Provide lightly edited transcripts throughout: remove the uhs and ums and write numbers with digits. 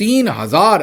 3000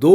2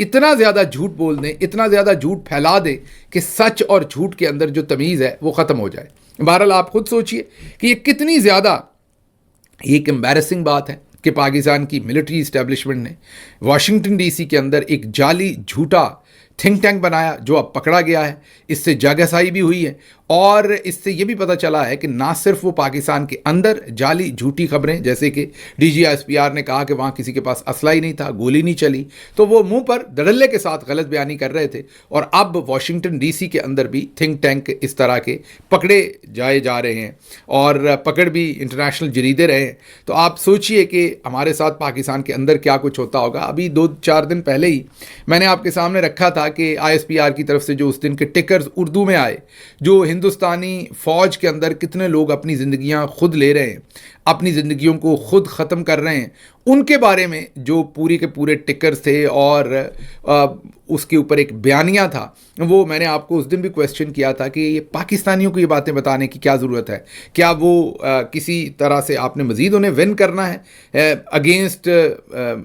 اتنا زیادہ جھوٹ بول دیں, اتنا زیادہ جھوٹ پھیلا دیں کہ سچ اور جھوٹ کے اندر جو تمیز ہے وہ ختم ہو جائے. بہرحال آپ خود سوچئے کہ یہ کتنی زیادہ ایک امبیرسنگ بات ہے کہ پاکستان کی ملٹری اسٹیبلشمنٹ نے واشنگٹن ڈی سی کے اندر ایک جعلی جھوٹا تھنک ٹینک بنایا جو اب پکڑا گیا ہے. اس سے جگہسائی بھی ہوئی ہے اور اس سے یہ بھی پتہ چلا ہے کہ نہ صرف وہ پاکستان کے اندر جعلی جھوٹی خبریں, جیسے کہ D G S P R نے کہا کہ وہاں کسی کے پاس اسلحہ ہی نہیں تھا, گولی نہیں چلی, تو وہ منہ پر دھڑلے کے ساتھ غلط بیانی کر رہے تھے, اور اب واشنگٹن ڈی سی کے اندر بھی تھنک ٹینک اس طرح کے پکڑے جا رہے ہیں اور پکڑ بھی انٹرنیشنل جریدے رہے ہیں. تو آپ سوچئے کہ ہمارے ساتھ پاکستان کے اندر کیا کچھ ہوتا ہوگا. ابھی 2-4 دن پہلے ہی میں نے آپ کے سامنے رکھا تھا کہ آئی ایس پی آر کی طرف سے جو اس دن کے ٹکرز اردو میں آئے, جو ہندوستانی فوج کے اندر کتنے لوگ اپنی زندگیاں خود لے رہے ہیں, اپنی زندگیوں کو خود ختم کر رہے ہیں, ان کے بارے میں جو پوری کے پورے ٹکرز تھے اور اس کے اوپر ایک بیانیہ تھا, وہ میں نے آپ کو اس دن بھی کویسچن کیا تھا کہ یہ پاکستانیوں کو یہ باتیں بتانے کی کیا ضرورت ہے, کیا وہ کسی طرح سے آپ نے مزید انہیں ون کرنا ہے اگینسٹ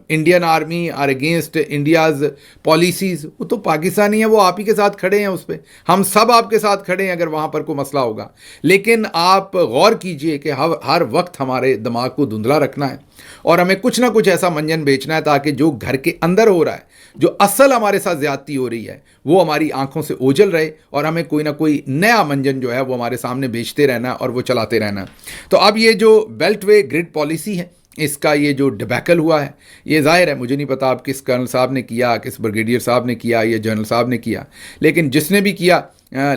انڈین آرمی اور اگینسٹ انڈیاز پالیسیز. وہ تو پاکستانی ہیں, وہ آپ ہی کے ساتھ کھڑے ہیں, اس پہ ہم سب آپ کے ساتھ کھڑے ہیں اگر وہاں پر کوئی مسئلہ ہوگا. لیکن آپ غور کیجئے کہ ہر وقت ہمارے دماغ کو دھندلا رکھنا ہے اور ہمیں کچھ نہ کچھ ایسا منجن بیچنا ہے تاکہ جو گھر کے اندر ہو رہا ہے, جو اصل ہمارے ساتھ زیادتی ہو رہی ہے, وہ ہماری آنکھوں سے اوجھل رہے اور ہمیں کوئی نہ کوئی نیا منجن جو ہے وہ ہمارے سامنے بیچتے رہنا اور وہ چلاتے رہنا. تو اب یہ جو بیلٹ وے گرڈ پالیسی ہے, اس کا یہ جو ڈبیکل ہوا ہے, یہ ظاہر ہے مجھے نہیں پتا اب کس کرنل صاحب نے کیا, کس بریگیڈیئر صاحب نے کیا یا جنرل صاحب نے کیا, لیکن جس نے بھی کیا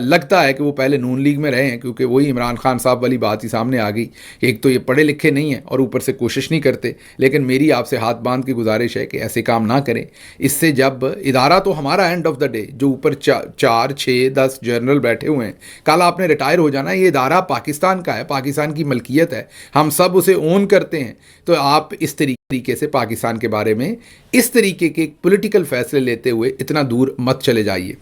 لگتا ہے کہ وہ پہلے نون لیگ میں رہے ہیں, کیونکہ وہی عمران خان صاحب والی بات ہی سامنے آ گئی. ایک تو یہ پڑھے لکھے نہیں ہیں اور اوپر سے کوشش نہیں کرتے, لیکن میری آپ سے ہاتھ باندھ کی گزارش ہے کہ ایسے کام نہ کریں. اس سے جب ادارہ تو ہمارا اینڈ آف دا ڈے, جو اوپر 4-6-10 جنرل بیٹھے ہوئے ہیں, کل آپ نے ریٹائر ہو جانا, یہ ادارہ پاکستان کا ہے, پاکستان کی ملکیت ہے, ہم سب اسے اون کرتے ہیں. تو آپ اس طریقے سے پاکستان کے بارے میں اس طریقے کے پولیٹیکل فیصلے لیتے ہوئے اتنا دور مت چلے جائیے.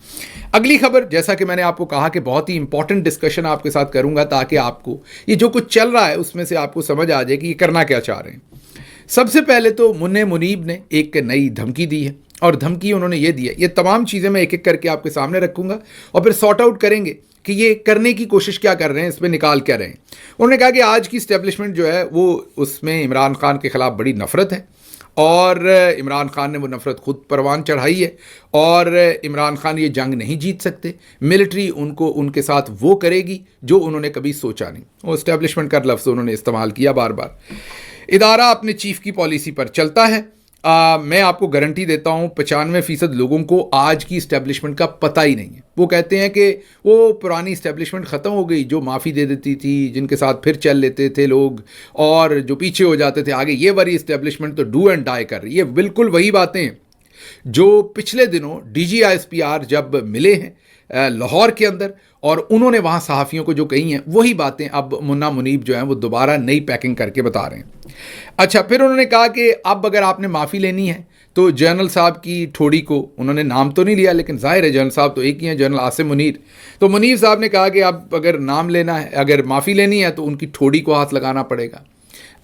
اگلی خبر, جیسا کہ میں نے آپ کو کہا کہ بہت ہی امپورٹنٹ ڈسکشن آپ کے ساتھ کروں گا تاکہ آپ کو یہ جو کچھ چل رہا ہے اس میں سے آپ کو سمجھ آ جائے کہ یہ کرنا کیا چاہ رہے ہیں. سب سے پہلے تو منہ منیب نے ایک نئی دھمکی دی ہے, اور دھمکی انہوں نے یہ دی ہے, یہ تمام چیزیں میں ایک ایک کر کے آپ کے سامنے رکھوں گا اور پھر سارٹ آؤٹ کریں گے کہ یہ کرنے کی کوشش کیا کر رہے ہیں, اس میں نکال کیا رہے ہیں. انہوں نے کہا کہ آج کی اسٹیبلشمنٹ جو ہے وہ اس میں عمران خان کے خلاف بڑی نفرت ہے, اور عمران خان نے وہ نفرت خود پروان چڑھائی ہے, اور عمران خان یہ جنگ نہیں جیت سکتے. ملٹری ان کے ساتھ وہ کرے گی جو انہوں نے کبھی سوچا نہیں. وہ اسٹیبلشمنٹ کا لفظ انہوں نے استعمال کیا بار بار. ادارہ اپنے چیف کی پالیسی پر چلتا ہے. میں آپ کو گارنٹی دیتا ہوں 95% لوگوں کو آج کی اسٹیبلشمنٹ کا پتہ ہی نہیں ہے. وہ کہتے ہیں کہ وہ پرانی اسٹیبلشمنٹ ختم ہو گئی جو معافی دے دیتی تھی, جن کے ساتھ پھر چل لیتے تھے لوگ اور جو پیچھے ہو جاتے تھے آگے. یہ والی اسٹیبلشمنٹ تو ڈو اینڈ ڈائی کر رہی ہے. یہ بالکل وہی باتیں ہیں جو پچھلے دنوں D G I S P R جب ملے ہیں لاہور کے اندر, اور انہوں نے وہاں صحافیوں کو جو کہی ہیں وہی باتیں اب منا منیب جو ہیں وہ دوبارہ نئی پیکنگ کر کے بتا رہے ہیں. اچھا, پھر انہوں نے کہا کہ اب اگر آپ نے معافی لینی ہے تو جنرل صاحب کی ٹھوڑی کو, انہوں نے نام تو نہیں لیا لیکن ظاہر ہے جنرل صاحب تو ایک ہی ہیں, جنرل عاصم منیر, تو منیر صاحب نے کہا کہ اب اگر نام لینا ہے, اگر معافی لینی ہے تو ان کی ٹھوڑی کو ہاتھ لگانا پڑے گا.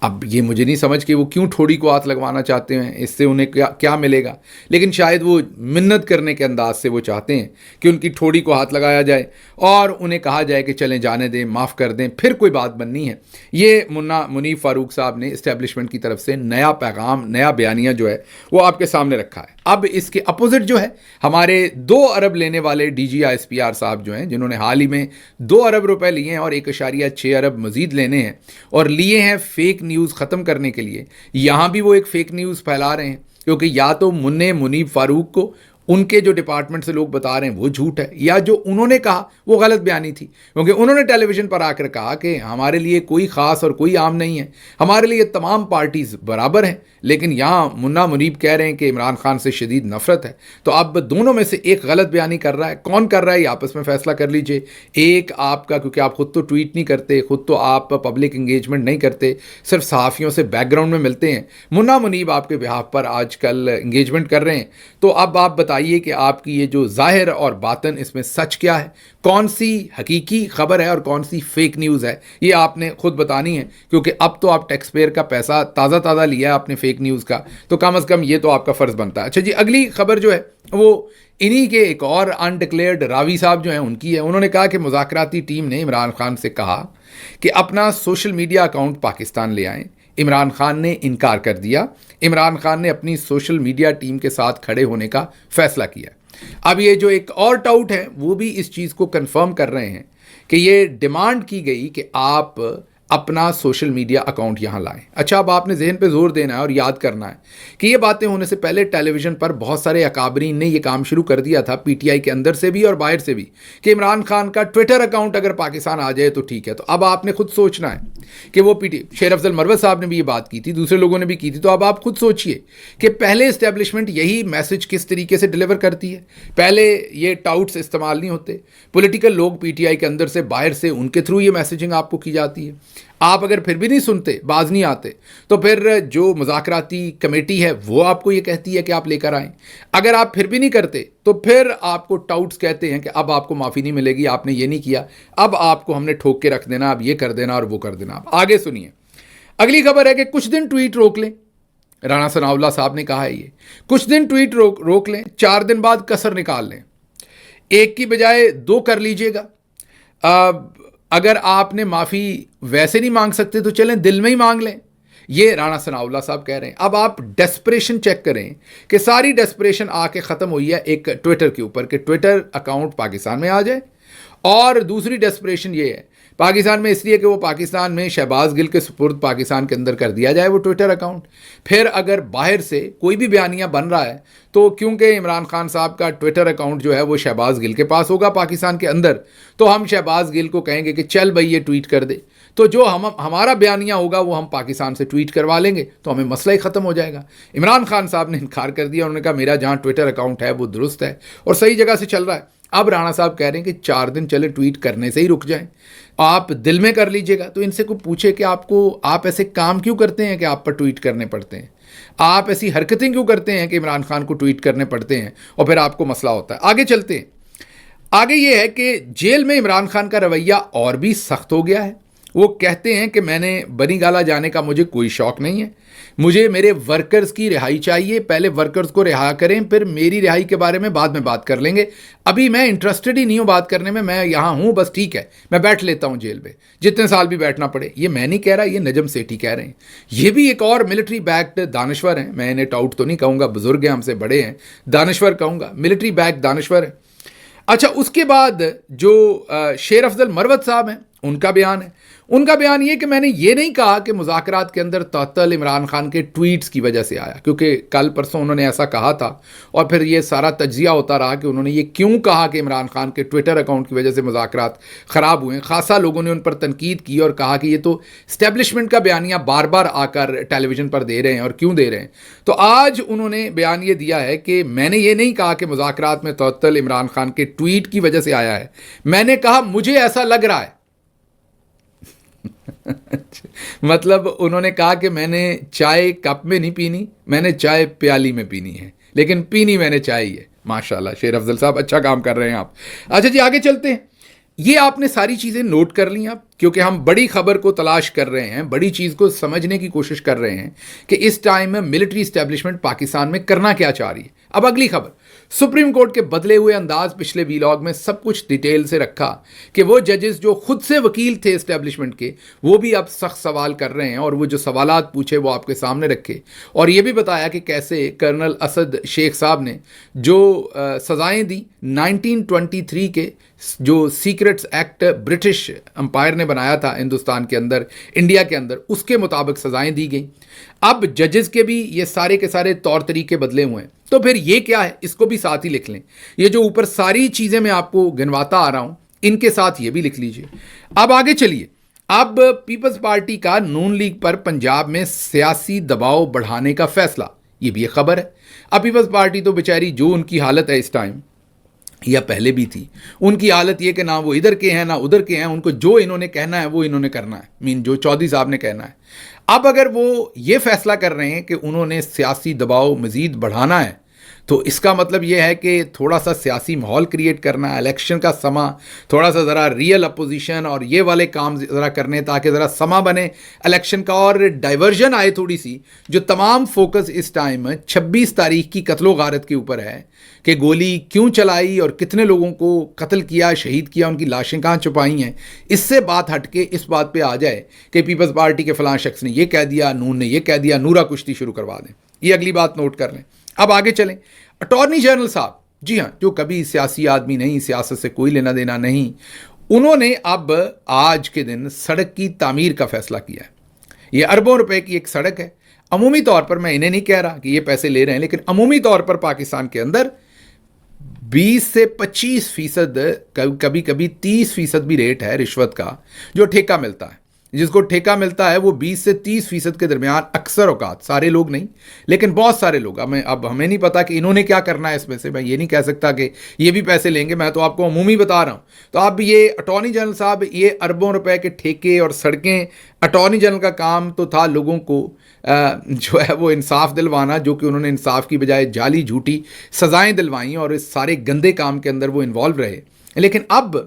اب یہ مجھے نہیں سمجھ کہ وہ کیوں ٹھوڑی کو ہاتھ لگوانا چاہتے ہیں, اس سے انہیں کیا ملے گا, لیکن شاید وہ منت کرنے کے انداز سے وہ چاہتے ہیں کہ ان کی ٹھوڑی کو ہاتھ لگایا جائے اور انہیں کہا جائے کہ چلیں جانے دیں, معاف کر دیں, پھر کوئی بات بننی ہے. یہ منا منیب فاروق صاحب نے اسٹیبلشمنٹ کی طرف سے نیا پیغام, نیا بیانیہ جو ہے وہ آپ کے سامنے رکھا ہے. اب اس کے اپوزٹ جو ہے ہمارے 2 ارب لینے والے D G I S P R صاحب جو ہیں, جنہوں نے حال ہی میں 2 ارب روپے لیے ہیں اور 1.6 ارب مزید لینے ہیں, اور لیے ہیں فیک نیوز ختم کرنے کے لیے. یہاں بھی وہ ایک فیک نیوز پھیلا رہے ہیں, کیونکہ یا تو منہ منیب فاروق کو ان کے جو ڈپارٹمنٹ سے لوگ بتا رہے ہیں وہ جھوٹ ہے, یا جو انہوں نے کہا وہ غلط بیانی تھی. کیونکہ انہوں نے ٹیلی ویژن پر آ کر کہا کہ ہمارے لیے کوئی خاص اور کوئی عام نہیں ہے, ہمارے لیے تمام پارٹیز برابر ہیں, لیکن یہاں منا منیب کہہ رہے ہیں کہ عمران خان سے شدید نفرت ہے. تو اب دونوں میں سے ایک غلط بیانی کر رہا ہے, کون کر رہا ہے یہ آپس میں فیصلہ کر لیجئے. ایک آپ کا, کیونکہ آپ خود تو ٹویٹ نہیں کرتے, خود تو آپ پبلک انگیجمنٹ نہیں کرتے, صرف صحافیوں سے بیک گراؤنڈ میں ملتے ہیں. منا منیب آپ کے بہاف پر آج کل انگیجمنٹ کر رہے ہیں. تو اب آپ بتائیے کہ آپ کی یہ جو ظاہر اور باطن, اس میں سچ کیا ہے, کون سی حقیقی خبر ہے اور کون سی فیک نیوز ہے, یہ آپ نے خود بتانی ہے. کیونکہ اب تو آپ ٹیکس پیئر کا پیسہ تازہ لیا ہے آپ نے فیک نیوز کا, تو کم از کم یہ تو آپ کا فرض بنتا ہے. اچھا جی, اگلی خبر جو ہے وہ انہی کے ایک اور انڈکلیئرڈ راوی صاحب جو ہیں ان کی ہے. انہوں نے کہا کہ مذاکراتی ٹیم نے عمران خان سے کہا کہ اپنا سوشل میڈیا اکاؤنٹ پاکستان لے آئیں. عمران خان نے انکار کر دیا. عمران خان نے اپنی سوشل میڈیا ٹیم کے ساتھ کھڑے ہونے کا فیصلہ کیا. اب یہ جو ایک اور ٹاؤٹ ہے وہ بھی اس چیز کو کنفرم کر رہے ہیں کہ یہ ڈیمانڈ کی گئی کہ آپ اپنا سوشل میڈیا اکاؤنٹ یہاں لائیں. اچھا، اب آپ نے ذہن پہ زور دینا ہے اور یاد کرنا ہے کہ یہ باتیں ہونے سے پہلے ٹیلی ویژن پر بہت سارے اکابرین نے یہ کام شروع کر دیا تھا، پی ٹی آئی کے اندر سے بھی اور باہر سے بھی، کہ عمران خان کا ٹویٹر اکاؤنٹ اگر پاکستان آ جائے تو ٹھیک ہے. تو اب آپ نے خود سوچنا ہے کہ وہ شیر افضل مروت صاحب نے بھی یہ بات کی تھی، دوسرے لوگوں نے بھی کی تھی. تو اب آپ خود سوچئے کہ پہلے اسٹیبلشمنٹ یہی میسج کس طریقے سے ڈیلیور کرتی ہے. پہلے یہ ٹاؤٹس استعمال نہیں ہوتے، پولیٹیکل لوگ پی ٹی آئی کے اندر سے باہر سے ان کے تھرو یہ میسیجنگ آپ کو کی جاتی ہے. آپ اگر پھر بھی نہیں سنتے، باز نہیں آتے، تو پھر جو مذاکراتی کمیٹی ہے وہ آپ کو یہ کہتی ہے کہ آپ لے کر آئیں. اگر آپ پھر بھی نہیں کرتے تو پھر آپ کو ٹاؤٹس کہتے ہیں کہ اب آپ کو معافی نہیں ملے گی، آپ نے یہ نہیں کیا، اب آپ کو ہم نے ٹھوک کے رکھ دینا، اب یہ کر دینا اور وہ کر دینا. اب آگے سنیے. اگلی خبر ہے کہ کچھ دن ٹویٹ روک لیں. رانا ثناء اللہ صاحب نے کہا ہے یہ کچھ دن ٹویٹ روک لیں، 4 دن بعد کسر نکال لیں، ایک کی بجائے 2 کر لیجئے گا. اگر آپ نے معافی ویسے نہیں مانگ سکتے تو چلیں دل میں ہی مانگ لیں. یہ رانا ثناء اللہ صاحب کہہ رہے ہیں. اب آپ ڈیسپریشن چیک کریں کہ ساری ڈیسپریشن آ کے ختم ہوئی ہے ایک ٹویٹر کے اوپر کہ ٹویٹر اکاؤنٹ پاکستان میں آ جائے. اور دوسری ڈیسپریشن یہ ہے پاکستان میں اس لیے کہ وہ پاکستان میں شہباز گل کے سپرد پاکستان کے اندر کر دیا جائے وہ ٹویٹر اکاؤنٹ. پھر اگر باہر سے کوئی بھی بیانیہ بن رہا ہے تو کیونکہ عمران خان صاحب کا ٹویٹر اکاؤنٹ جو ہے وہ شہباز گل کے پاس ہوگا پاکستان کے اندر، تو ہم شہباز گل کو کہیں گے کہ چل بھائی یہ ٹویٹ کر دے، تو جو ہمارا بیانیہ ہوگا وہ ہم پاکستان سے ٹویٹ کروا لیں گے، تو ہمیں مسئلہ ہی ختم ہو جائے گا. عمران خان صاحب نے انکار کر دیا. انہوں نے کہا میرا جہاں ٹویٹر اکاؤنٹ ہے وہ درست ہے اور صحیح جگہ سے چل رہا ہے. اب رانا صاحب کہہ رہے ہیں کہ 4 دن چلے ٹویٹ کرنے سے ہی رک جائیں، آپ دل میں کر لیجئے گا. تو ان سے کوئی پوچھے کہ آپ ایسے کام کیوں کرتے ہیں کہ آپ پر ٹویٹ کرنے پڑتے ہیں، آپ ایسی حرکتیں کیوں کرتے ہیں کہ عمران خان کو ٹویٹ کرنے پڑتے ہیں اور پھر آپ کو مسئلہ ہوتا ہے. آگے چلتے ہیں. آگے یہ ہے کہ جیل میں عمران خان کا رویہ اور بھی سخت ہو گیا ہے. وہ کہتے ہیں کہ میں نے بنی گالا جانے کا مجھے کوئی شوق نہیں ہے، مجھے میرے ورکرز کی رہائی چاہیے، پہلے ورکرز کو رہا کریں، پھر میری رہائی کے بارے میں بعد میں بات کر لیں گے، ابھی میں انٹرسٹڈ ہی نہیں ہوں بات کرنے میں یہاں ہوں بس، ٹھیک ہے میں بیٹھ لیتا ہوں جیل میں جتنے سال بھی بیٹھنا پڑے. یہ میں نہیں کہہ رہا، یہ نجم سیٹھی کہہ رہے ہیں. یہ بھی ایک اور ملٹری بیکڈ دانشور ہیں، میں انہیں ٹاؤٹ تو نہیں کہوں گا، بزرگ ہیں ہم سے بڑے ہیں، دانشور کہوں گا، ملٹری بیکڈ دانشور ہیں. اچھا، اس کے بعد جو شیر افضل مروت صاحب ہیں ان کا بیان ہے. ان کا بیان یہ کہ میں نے یہ نہیں کہا کہ مذاکرات کے اندر تعطل عمران خان کے ٹویٹس کی وجہ سے آیا، کیونکہ کل پرسوں انہوں نے ایسا کہا تھا اور پھر یہ سارا تجزیہ ہوتا رہا کہ انہوں نے یہ کیوں کہا کہ عمران خان کے ٹویٹر اکاؤنٹ کی وجہ سے مذاکرات خراب ہوئے ہیں. خاصا لوگوں نے ان پر تنقید کی اور کہا کہ یہ تو اسٹیبلشمنٹ کا بیانیہ بار بار آ کر ٹیلی ویژن پر دے رہے ہیں اور کیوں دے رہے ہیں. تو آج انہوں نے بیان یہ دیا ہے کہ میں نے یہ نہیں کہا کہ مذاکرات میں تعطل عمران خان کے ٹویٹ کی وجہ سے آیا ہے، میں نے کہا مجھے ایسا لگ رہا ہے. مطلب انہوں نے کہا کہ میں نے چائے کپ میں نہیں پینی، میں نے چائے پیالی میں پینی ہے، لیکن پینی میں نے چائے ہی ہے. ماشاءاللہ شیر افضل صاحب اچھا کام کر رہے ہیں آپ. اچھا جی آگے چلتے ہیں. یہ آپ نے ساری چیزیں نوٹ کر لیں اب، کیونکہ ہم بڑی خبر کو تلاش کر رہے ہیں، بڑی چیز کو سمجھنے کی کوشش کر رہے ہیں کہ اس ٹائم میں ملٹری اسٹیبلشمنٹ پاکستان میں کرنا کیا چاہ رہی ہے. اب اگلی خبر، سپریم کورٹ کے بدلے ہوئے انداز. پچھلے ویلاگ میں سب کچھ ڈیٹیل سے رکھا کہ وہ ججز جو خود سے وکیل تھے اسٹیبلشمنٹ کے، وہ بھی اب سخت سوال کر رہے ہیں اور وہ جو سوالات پوچھے وہ آپ کے سامنے رکھے، اور یہ بھی بتایا کہ کیسے کرنل اسد شیخ صاحب نے جو سزائیں دی 1923 کے جو سیکرٹس ایکٹ برٹش امپائر نے بنایا تھا ہندوستان کے اندر، انڈیا کے اندر، اس کے مطابق سزائیں دی گئیں. اب ججز کے بھی یہ سارے کے سارے طور طریقے بدلے ہوئے ہیں. تو پھر یہ کیا ہے، اس کو بھی ساتھ ہی لکھ لیں. یہ جو اوپر ساری چیزیں میں آپ کو گنواتا آ رہا ہوں ان کے ساتھ یہ بھی لکھ لیجئے. اب آگے چلیے. اب پیپلز پارٹی کا نون لیگ پر پنجاب میں سیاسی دباؤ بڑھانے کا فیصلہ، یہ بھی ایک خبر ہے. اب پیپلز پارٹی تو بیچاری جو ان کی حالت ہے اس ٹائم، یا پہلے بھی تھی، ان کی حالت یہ کہ نہ وہ ادھر کے ہیں نہ ادھر کے ہیں، ان کو جو انہوں نے کہنا ہے وہ انہوں نے کرنا ہے، جو چودھری صاحب نے کہنا ہے. اب اگر وہ یہ فیصلہ کر رہے ہیں کہ انہوں نے سیاسی دباؤ مزید بڑھانا ہے تو اس کا مطلب یہ ہے کہ تھوڑا سا سیاسی ماحول کریٹ کرنا ہے، الیکشن کا سما تھوڑا سا ذرا ریئل اپوزیشن اور یہ والے کام ذرا کرنے تاکہ ذرا سما بنے الیکشن کا اور ڈائیورژن آئے تھوڑی سی. جو تمام فوکس اس ٹائم 26 تاریخ کی قتل و غارت کے اوپر ہے کہ گولی کیوں چلائی اور کتنے لوگوں کو قتل کیا، شہید کیا، ان کی لاشیں کہاں چھپائی ہیں، اس سے بات ہٹ کے اس بات پہ آ جائے کہ پیپلز پارٹی کے فلاں شخص نے یہ کہہ دیا، نون نے یہ کہہ دیا، نورا کشتی شروع کروا دیں. یہ اگلی بات نوٹ کر لیں. اب آگے چلیں. اٹارنی جنرل صاحب، جی ہاں، جو کبھی سیاسی آدمی نہیں، سیاست سے کوئی لینا دینا نہیں، انہوں نے اب آج کے دن سڑک کی تعمیر کا فیصلہ کیا ہے. یہ اربوں روپے کی ایک سڑک ہے. عمومی طور پر میں انہیں نہیں کہہ رہا کہ یہ پیسے لے رہے ہیں، لیکن عمومی طور پر پاکستان کے اندر 20 سے 25%، کبھی کبھی 30% بھی ریٹ ہے رشوت کا جو ٹھیکہ ملتا ہے. جس کو ٹھیکہ ملتا ہے وہ 20 سے 30% کے درمیان اکثر اوقات، سارے لوگ نہیں لیکن بہت سارے لوگ. اب ہمیں نہیں پتا کہ انہوں نے کیا کرنا ہے اس میں سے. میں یہ نہیں کہہ سکتا کہ یہ بھی پیسے لیں گے، میں تو آپ کو عمومی بتا رہا ہوں. تو اب یہ اٹارنی جنرل صاحب، یہ اربوں روپے کے ٹھیکے اور سڑکیں، اٹارنی جنرل کا کام تو تھا لوگوں کو جو ہے وہ انصاف دلوانا، جو کہ انہوں نے انصاف کی بجائے جعلی جھوٹی سزائیں دلوائیں اور اس سارے گندے کام کے اندر وہ انوالو رہے. لیکن اب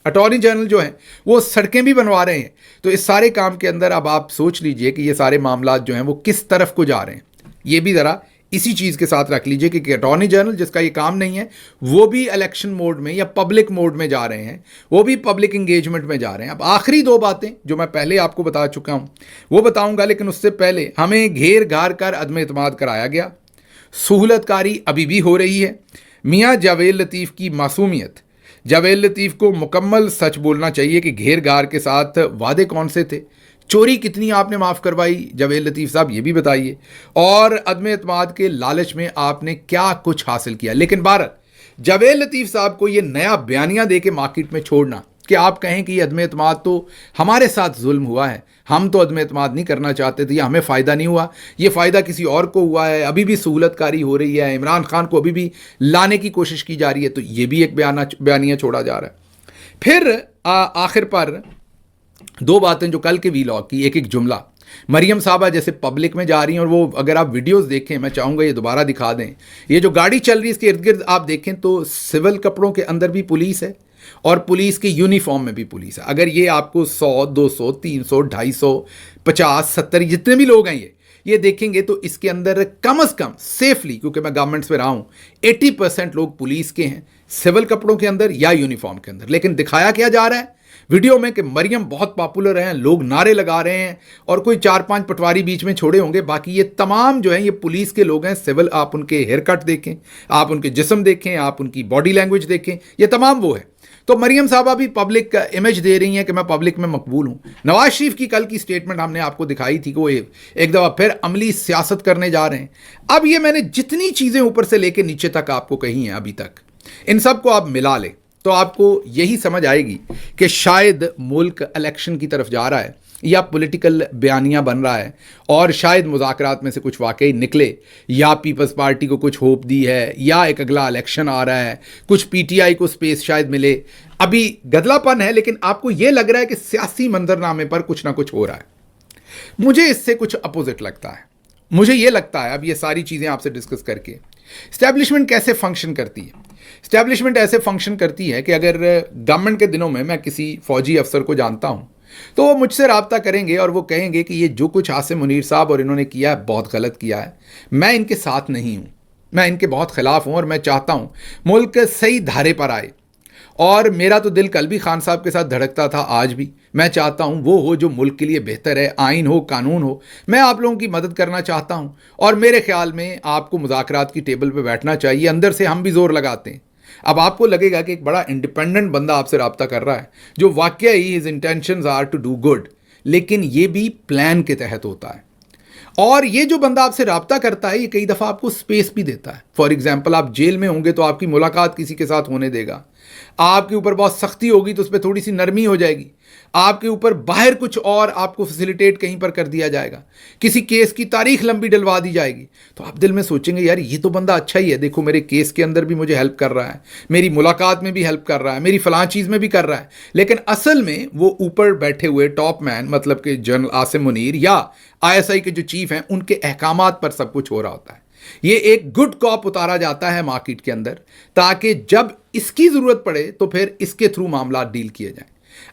اٹارنی جنرل جو ہیں وہ سڑکیں بھی بنوا رہے ہیں. تو اس سارے کام کے اندر اب آپ سوچ لیجئے کہ یہ سارے معاملات جو ہیں وہ کس طرف کو جا رہے ہیں. یہ بھی ذرا اسی چیز کے ساتھ رکھ لیجئے کہ اٹارنی جنرل جس کا یہ کام نہیں ہے وہ بھی الیکشن موڈ میں یا پبلک موڈ میں جا رہے ہیں، وہ بھی پبلک انگیجمنٹ میں جا رہے ہیں. اب آخری 2 باتیں جو میں پہلے آپ کو بتا چکا ہوں وہ بتاؤں گا، لیکن اس سے پہلے ہمیں گھیر گھار کر عدم اعتماد کرایا گیا. سہولت کاری ابھی بھی ہو رہی ہے. میاں جاوید لطیف کی معصومیت. جاوید لطیف کو مکمل سچ بولنا چاہیے کہ گھیر گھار کے ساتھ وعدے کون سے تھے، چوری کتنی آپ نے معاف کروائی جاوید لطیف صاحب، یہ بھی بتائیے، اور عدم اعتماد کے لالچ میں آپ نے کیا کچھ حاصل کیا. لیکن بہرحال جاوید لطیف صاحب کو یہ نیا بیانیہ دے کے مارکیٹ میں چھوڑنا کہ آپ کہیں کہ یہ عدم اعتماد تو ہمارے ساتھ ظلم ہوا ہے، ہم تو عدم اعتماد نہیں کرنا چاہتے تھے، یا ہمیں فائدہ نہیں ہوا، یہ فائدہ کسی اور کو ہوا ہے، ابھی بھی سہولت کاری ہو رہی ہے، عمران خان کو ابھی بھی لانے کی کوشش کی جا رہی ہے، تو یہ بھی ایک بیانیہ چھوڑا جا رہا ہے. پھر آخر پر 2 باتیں جو کل کے ویلاگ کی، ایک جملہ. مریم صاحبہ جیسے پبلک میں جا رہی ہیں، اور وہ اگر آپ ویڈیوز دیکھیں، میں چاہوں گا یہ دوبارہ دکھا دیں، یہ جو گاڑی چل رہی ہے اس کے ارد گرد آپ دیکھیں تو سول کپڑوں کے اندر بھی پولیس ہے اور پولیس کے یونیفارم میں بھی پولیس ہے. اگر یہ آپ کو 100 200 300 250 50 70 جتنے بھی لوگ ہیں یہ دیکھیں گے تو اس کے اندر کم از کم سیفلی، کیونکہ میں گورنمنٹس میں رہا ہوں، 80% لوگ پولیس کے ہیں، سول کپڑوں کے اندر یا یونیفارم کے اندر. لیکن دکھایا کیا جا رہا ہے ویڈیو میں کہ مریم بہت پاپولر ہیں، لوگ نعرے لگا رہے ہیں، اور کوئی 4-5 پٹواری بیچ میں چھوڑے ہوں گے، باقی یہ تمام جو ہیں یہ پولیس کے لوگ ہیں. سول، آپ ان کے ہیئر کٹ دیکھیں، آپ ان کے جسم دیکھیں، آپ ان کی باڈی لینگویج دیکھیں، یہ تمام وہ ہے. تو مریم صاحبہ بھی پبلک کا امیج دے رہی ہیں کہ میں پبلک میں مقبول ہوں. نواز شریف کی کل کی سٹیٹمنٹ ہم نے آپ کو دکھائی تھی کہ وہ ایک دفعہ پھر عملی سیاست کرنے جا رہے ہیں. اب یہ میں نے جتنی چیزیں اوپر سے لے کے نیچے تک آپ کو کہی ہیں ابھی تک، ان سب کو آپ ملا لیں تو آپ کو یہی سمجھ آئے گی کہ شاید ملک الیکشن کی طرف جا رہا ہے یا پولیٹیکل بیانیہ بن رہا ہے، اور شاید مذاکرات میں سے کچھ واقعی نکلے، یا پیپلز پارٹی کو کچھ ہوپ دی ہے، یا ایک اگلا الیکشن آ رہا ہے، کچھ پی ٹی آئی کو سپیس شاید ملے. ابھی گدلا پن ہے، لیکن آپ کو یہ لگ رہا ہے کہ سیاسی منظرنامے پر کچھ نہ کچھ ہو رہا ہے. مجھے اس سے کچھ اپوزٹ لگتا ہے. مجھے یہ لگتا ہے اب یہ ساری چیزیں آپ سے ڈسکس کر کے، اسٹیبلشمنٹ کیسے فنکشن کرتی ہے. اسٹیبلشمنٹ ایسے فنکشن کرتی ہے کہ اگر گورنمنٹ کے دنوں میں کسی فوجی افسر کو جانتا ہوں تو وہ مجھ سے رابطہ کریں گے اور وہ کہیں گے کہ یہ جو کچھ عاصم منیر صاحب اور انہوں نے کیا ہے بہت غلط کیا ہے، میں ان کے ساتھ نہیں ہوں، میں ان کے بہت خلاف ہوں، اور میں چاہتا ہوں ملک صحیح دھارے پر آئے. اور میرا تو دل کل بھی خان صاحب کے ساتھ دھڑکتا تھا، آج بھی میں چاہتا ہوں وہ ہو جو ملک کے لیے بہتر ہے، آئین ہو، قانون ہو. میں آپ لوگوں کی مدد کرنا چاہتا ہوں، اور میرے خیال میں آپ کو مذاکرات کی ٹیبل پہ بیٹھنا چاہیے. اندر سے ہم بھی زور لگاتے ہیں. اب آپ کو لگے گا کہ ایک بڑا انڈیپینڈنٹ بندہ آپ سے رابطہ کر رہا ہے جو واقعی his intentions are to do good، لیکن یہ بھی پلان کے تحت ہوتا ہے. اور یہ جو بندہ آپ سے رابطہ کرتا ہے یہ کئی دفعہ آپ کو سپیس بھی دیتا ہے. فار ایگزامپل آپ جیل میں ہوں گے تو آپ کی ملاقات کسی کے ساتھ ہونے دے گا، آپ کے اوپر بہت سختی ہوگی تو اس پہ تھوڑی سی نرمی ہو جائے گی، آپ کے اوپر باہر کچھ اور آپ کو فیسیلیٹیٹ کہیں پر کر دیا جائے گا، کسی کیس کی تاریخ لمبی ڈلوا دی جائے گی، تو آپ دل میں سوچیں گے یار یہ تو بندہ اچھا ہی ہے، دیکھو میرے کیس کے اندر بھی مجھے ہیلپ کر رہا ہے، میری ملاقات میں بھی ہیلپ کر رہا ہے، میری فلاں چیز میں بھی کر رہا ہے. لیکن اصل میں وہ اوپر بیٹھے ہوئے ٹاپ مین، مطلب کہ جنرل عاصم منیر یا ISI کے جو چیف ہیں، ان کے احکامات پر سب کچھ ہو رہا ہوتا ہے. یہ ایک گڈ کاپ اتارا جاتا ہے مارکیٹ کے اندر تاکہ جب اس کی ضرورت پڑے تو پھر اس کے تھرو معاملات ڈیل کیے جائیں.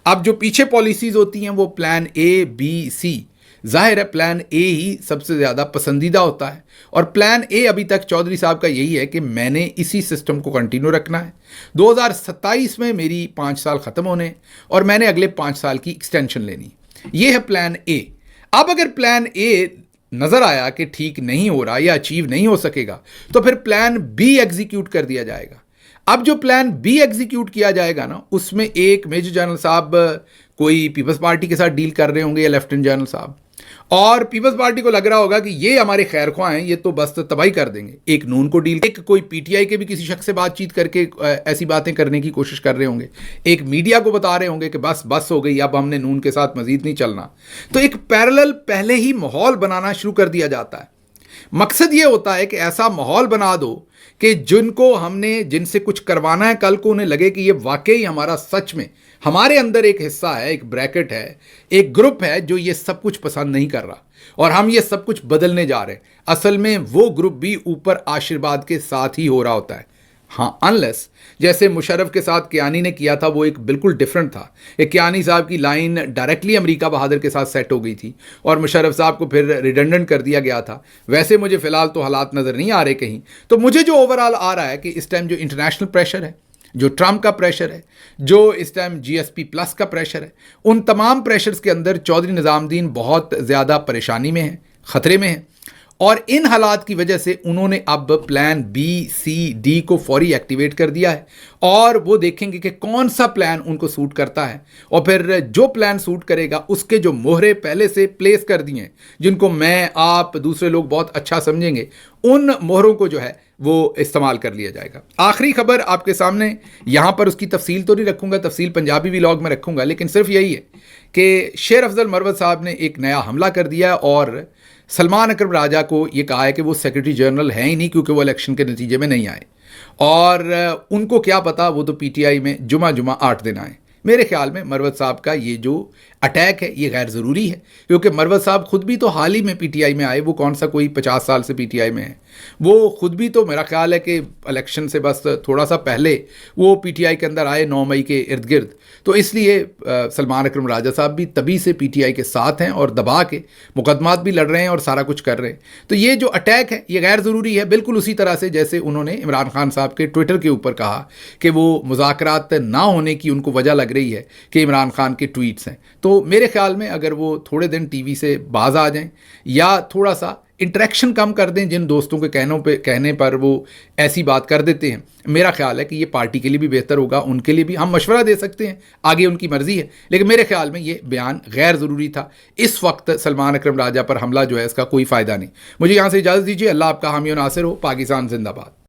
اب جو پیچھے پالیسیز ہوتی ہیں وہ پلان اے بی سی، ظاہر ہے پلان اے ہی سب سے زیادہ پسندیدہ ہوتا ہے، اور پلان اے ابھی تک چودھری صاحب کا یہی ہے کہ میں نے اسی سسٹم کو کنٹینیو رکھنا ہے. 2027 میں میری 5 سال ختم ہونے اور میں نے اگلے 5 سال کی ایکسٹینشن لینی. یہ ہے پلان اے. اب اگر پلان اے نظر آیا کہ ٹھیک نہیں ہو رہا یا اچیو نہیں ہو سکے گا تو پھر پلان بی ایگزیکیوٹ کر دیا جائے گا. اب جو پلان بی ایگزیکیوٹ کیا جائے گا نا، اس میں ایک میجر جنرل صاحب کوئی پیپلز پارٹی کے ساتھ ڈیل کر رہے ہوں گے یا لیفٹنٹ جنرل صاحب، اور پیپلز پارٹی کو لگ رہا ہوگا کہ یہ ہمارے خیر خواہ ہیں، یہ تو بس تباہی کر دیں گے. ایک نون کو ڈیل، ایک کوئی پی ٹی آئی کے بھی کسی شخص سے بات چیت کر کے ایسی باتیں کرنے کی کوشش کر رہے ہوں گے، ایک میڈیا کو بتا رہے ہوں گے کہ بس ہو گئی، اب ہم نے نون کے ساتھ مزید نہیں چلنا. تو ایک پیرلل پہلے ہی ماحول بنانا شروع کر دیا جاتا ہے. مقصد یہ ہوتا ہے کہ ایسا ماحول بنا دو کہ جن سے کچھ کروانا ہے کل کو انہیں لگے کہ یہ واقعی ہمارا سچ میں ہمارے اندر ایک حصہ ہے، ایک بریکٹ ہے، ایک گروپ ہے جو یہ سب کچھ پسند نہیں کر رہا اور ہم یہ سب کچھ بدلنے جا رہے ہیں. اصل میں وہ گروپ بھی اوپر آشرواد کے ساتھ ہی ہو رہا ہوتا ہے. ہاں انلیس جیسے مشرف کے ساتھ کیانی نے کیا تھا، وہ ایک بالکل ڈیفرنٹ تھا. ایک کیانی صاحب کی لائن ڈائریکٹلی امریکہ بہادر کے ساتھ سیٹ ہو گئی تھی اور مشرف صاحب کو پھر ریڈنڈنٹ کر دیا گیا تھا. ویسے مجھے فی الحال تو حالات نظر نہیں آ رہے کہیں. تو مجھے جو اوورال آ رہا ہے کہ اس ٹائم جو انٹرنیشنل پریشر ہے، جو ٹرمپ کا پریشر ہے، جو اس ٹائم جی ایس پی پلس کا پریشر ہے، ان تمام پریشرز کے اندر چودھری نظام الدین بہت زیادہ پریشانی میں ہیں، خطرے میں ہیں. اور ان حالات کی وجہ سے انہوں نے اب پلان بی سی ڈی کو فوری ایکٹیویٹ کر دیا ہے، اور وہ دیکھیں گے کہ کون سا پلان ان کو سوٹ کرتا ہے، اور پھر جو پلان سوٹ کرے گا اس کے جو مہرے پہلے سے پلیس کر دیے ہیں، جن کو میں آپ دوسرے لوگ بہت اچھا سمجھیں گے، ان مہروں کو جو ہے وہ استعمال کر لیا جائے گا. آخری خبر آپ کے سامنے، یہاں پر اس کی تفصیل تو نہیں رکھوں گا، تفصیل پنجابی ولاگ میں رکھوں گا، لیکن صرف یہی ہے کہ شیر افضل مروت صاحب نے ایک نیا حملہ کر دیا اور سلمان اکرم راجہ کو یہ کہا ہے کہ وہ سیکرٹری جنرل ہیں ہی نہیں، کیونکہ وہ الیکشن کے نتیجے میں نہیں آئے، اور ان کو کیا پتا، وہ تو پی ٹی آئی میں جمعہ 8 دن آئے. میرے خیال میں مروت صاحب کا یہ جو اٹیک ہے یہ غیر ضروری ہے، کیونکہ مروت صاحب خود بھی تو حال ہی میں پی ٹی آئی میں آئے. وہ کون سا کوئی 50 سال سے پی ٹی آئی میں ہے، وہ خود بھی تو میرا خیال ہے کہ الیکشن سے بس تھوڑا سا پہلے وہ پی ٹی آئی کے اندر آئے 9 مئی کے ارد گرد. تو اس لیے سلمان اکرم راجہ صاحب بھی تبھی سے پی ٹی آئی کے ساتھ ہیں اور دبا کے مقدمات بھی لڑ رہے ہیں اور سارا کچھ کر رہے ہیں. تو یہ جو اٹیک ہے یہ غیر ضروری ہے، بالکل اسی طرح سے جیسے انہوں نے عمران خان صاحب کے ٹویٹر کے اوپر کہا کہ وہ مذاکرات نہ ہونے کی ان کو وجہ لگ رہی ہے کہ عمران خان کے ٹویٹس ہیں. تو میرے خیال میں اگر وہ تھوڑے دن ٹی وی سے باز آ جائیں یا تھوڑا سا انٹریکشن کم کر دیں، جن دوستوں کے کہنے پر وہ ایسی بات کر دیتے ہیں، میرا خیال ہے کہ یہ پارٹی کے لیے بھی بہتر ہوگا، ان کے لیے بھی. ہم مشورہ دے سکتے ہیں، آگے ان کی مرضی ہے، لیکن میرے خیال میں یہ بیان غیر ضروری تھا. اس وقت سلمان اکرم راجہ پر حملہ جو ہے اس کا کوئی فائدہ نہیں. مجھے یہاں سے اجازت دیجیے. اللہ آپ کا حامی و ناصر ہو. پاکستان زندہ باد.